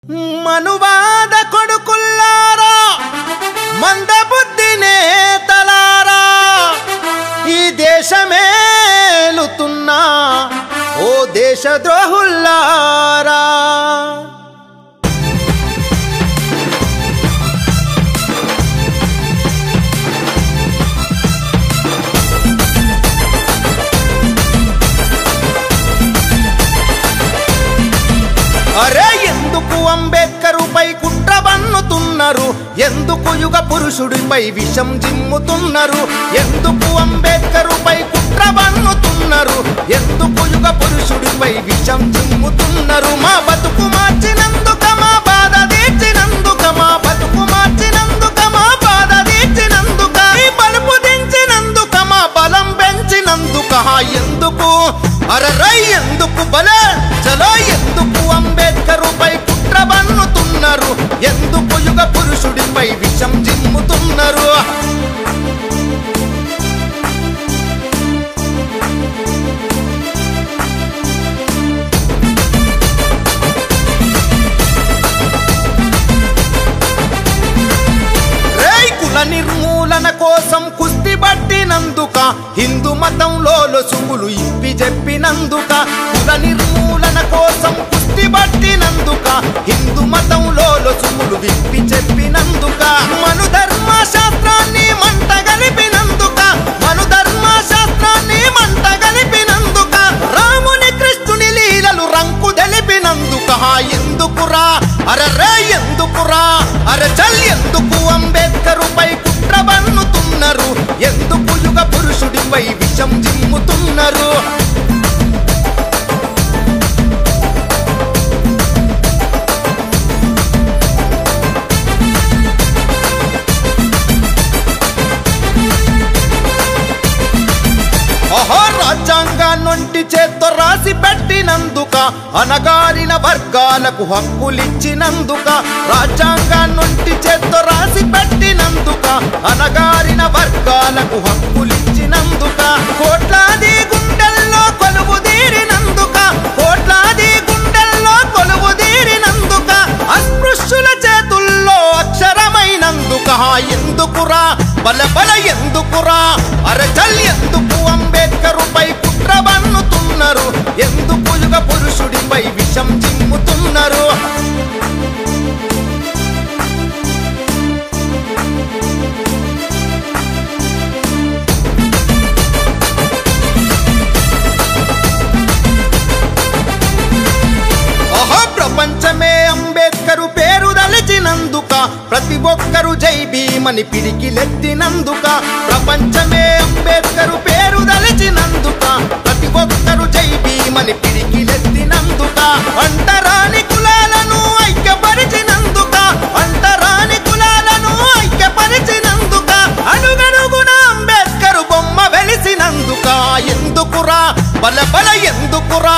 మనువాద కొడుకుల్లారా మందబుద్ధి నేతలారా ఈ దేశమేలుతున్నా ఓ దేశద్రోహుల్లారా అరే ఎందుకు అంబేద్కరుపై కుట్ర బన్నుతున్నారు ఎందుకు యుగ పురుషుడిపై విషం జిమ్ముతున్నారు ఎందుకు అంబేద్కరుపై కుట్ర బన్నుతున్నారు ఎందుకు యుగ పురుషుడిపై విషం జిమ్ముతున్నారు మా బతుకు మార్చినందుక మా బాధ తీర్చినందుక మా బతుకు మార్చినందుక మా బాధ తీర్చినందుక ఈ బలుపు దించినందుక మా బలం పెంచినందుక ఎందుకు అరరై ఎందుకు బలే చలో ఎందుకు అంబేద్కరుపై కుట్ర బన్నుతున్నారు ఎందుకు యుగ పురుషుడిపై విషం జిమ్ముతున్నారు కుల నిర్మూలన కోసం కుస్తీ పట్టినందుక హిందూ మతంలో లొసుగులు ఇప్పి చెప్పినందుక కుల నిర్మూలన కోసం కుస్తీ పట్టినందుక హిందూ మతంలో లొసుగులు విప్పి చెప్పినందుక మను ధర్మశాస్త్రాన్ని మంట గలిపినందుక మను ధర్మశాస్త్రాన్ని మంట గలిపినందుక రాముని కృష్ణుని లీలలు రంకు తెలిపినందుక ఎందుకురా అరరే ఎందుకురా అరచల్ ఎందుకు అంబేద్కరుపై కుట్ర బన్నుతున్నారు ఎందుకు యుగ పురుషుడిపై విషం జిమ్ముతున్నారు రాజ్యాంగాన్నొంటి చేత్తో రాసి పెట్టినందుక అనగారిన వర్గాలకు హక్కులిచ్చినందుక రాజ్యాంగాన్నొంటి చేత్తో రాసి పెట్టినందుక అనగారిన వర్గాలకు హక్కులిచ్చినందుక కోట్లాది గుండెల్లో కొలువు తీరినందుక కోట్లాది గుండెల్లో కొలువు తీరినందుక అస్పృశ్యుల చేతుల్లో అక్షరమైనందుక ఎందుకురా బల బల ఎందుకురా అరచల్ ఎందుకు అంబేద్కరుపై కుట్ర బన్నుతున్నారు ఎందుకు యుగ పురుషుడిపై విషం జిమ్ముతున్నారు ప్రపంచమే అంబేద్కరు పేరు దలిచినందుక ప్రతి ఒక్కరు జై భీమని పిడికిలెత్తినందుక ప్రపంచమే అంబేద్కరు పేరు దలిచినందుక ప్రతి ఒక్కరు జై భీమని పిడికిలెత్తినందుక అంటరాని కులాలను ఐక్యపరిచినందుక అంటరాని కులాలను ఐక్యపరిచినందుక అడుగడుగున అంబేద్కరు బొమ్మ వెలిసినందుక ఎందుకురా బల బల ఎందుకురా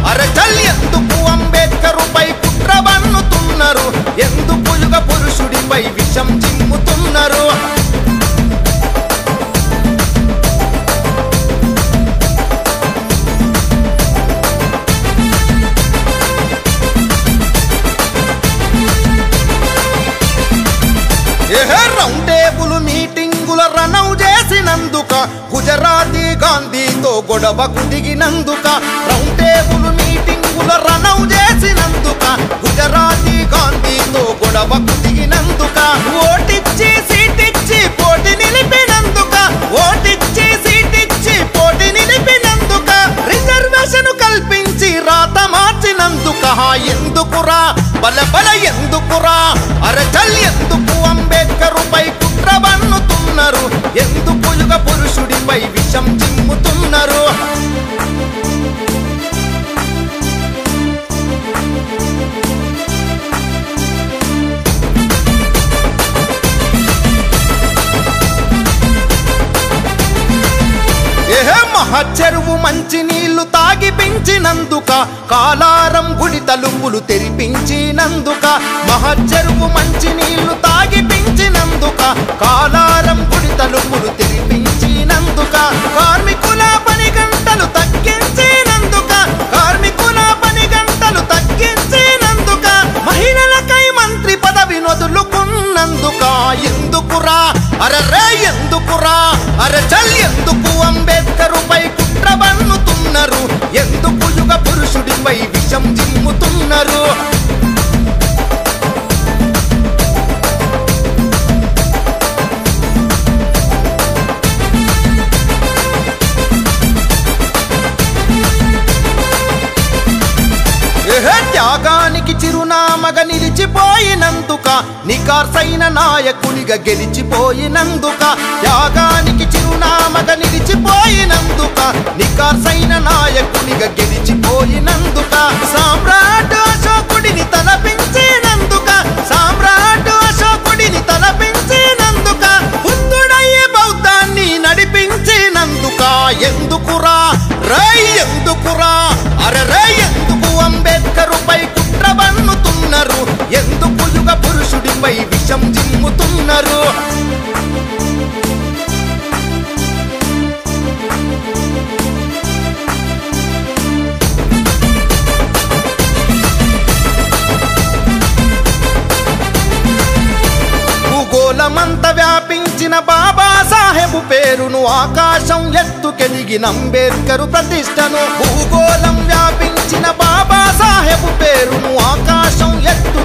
అరచల్ ఎందుకు అంబేద్కరుపై కుట్ర బన్నుతున్నారు ఎందుకు యుగ పురుషుడిపై విషం జిమ్ముతున్నారు రౌండ్ టేబుల్ మీటింగుల రనౌ చేసినందుక గుజరాతీ గాంధీతో గొడవకు దిగినందుక రౌండ్ టేబుల్ మీటింగుల రనౌ చేసినందుక గుజరాతీ గాంధీతో గొడవకు దిగినందుక ఓటిచ్చి సీటిచ్చి పోటీ నిలిపినందుక ఓటిచ్చి సీటిచ్చి పోటీ నిలిపినందుక రిజర్వేషన్ కల్పించి రాత మార్చినందుక ఎందుకురా బల బల ఎందుకురా అరచల్ ఎందుకు అంబేద్కరుపై కుట్ర బన్నుతున్నారు ఎందుకు యుగ పురుషుడిపై విషం జిమ్ముతున్నారు మహచెరువు మంచి నీళ్లు తాగి పెంచినందుక కాలారం గుడి తలుపులు తెరిపించినందుక మహచెరువు మంచి నీళ్లు తాగి పెంచినందుక కాలారం గుడి తలుపులు తెరిపించినందుక కార్మికుల పని గంటలు తగ్గించినందుక కార్మికుల పని గంటలు తగ్గించినందుక మహిళల ఎందుకురా అరరే ఎందుకురా అరచల్ ఎందుకు అంబేద్కరుపై కుట్ర బన్నుతున్నారు ఎందుకు యుగ పురుషుడిపై విషం జిమ్ముతున్నారు త్యాగానికి చిరునామగా నిలిచిపోయినందుక నికార్సైన నాయకునిగా గెలిచిపోయినందుక త్యాగానికి చిరునామగా నిలిచిపోయినందుక నికార్సైన నాయకునిగా గెలిచిపోయినందుక సామ్రాట్ అశోకుడిని తలపించినందుక సామ్రాట్ అశోకుడిని తలపించినందుక బుద్ధుడయ్యే బౌద్ధాన్ని నడిపించినందుక ఎందుకురా రై ఎందుకురా అరరే ఎందుకు అంబేద్కరుపై కుట్ర బన్నుతున్నారు ఎందుకు యుగ పురుషుడిపై విషం జిమ్ముతున్నారు భూగోళమంత వ్యాపించిన బాబాసాహెబు పేరును ఆకాశం ఎత్తుకెదిగిన అంబేద్కరు ప్రతిష్టను భూగోళం వ్యాపించిన బాబాసాహెబు పేరును ఆకాశం ఎత్తు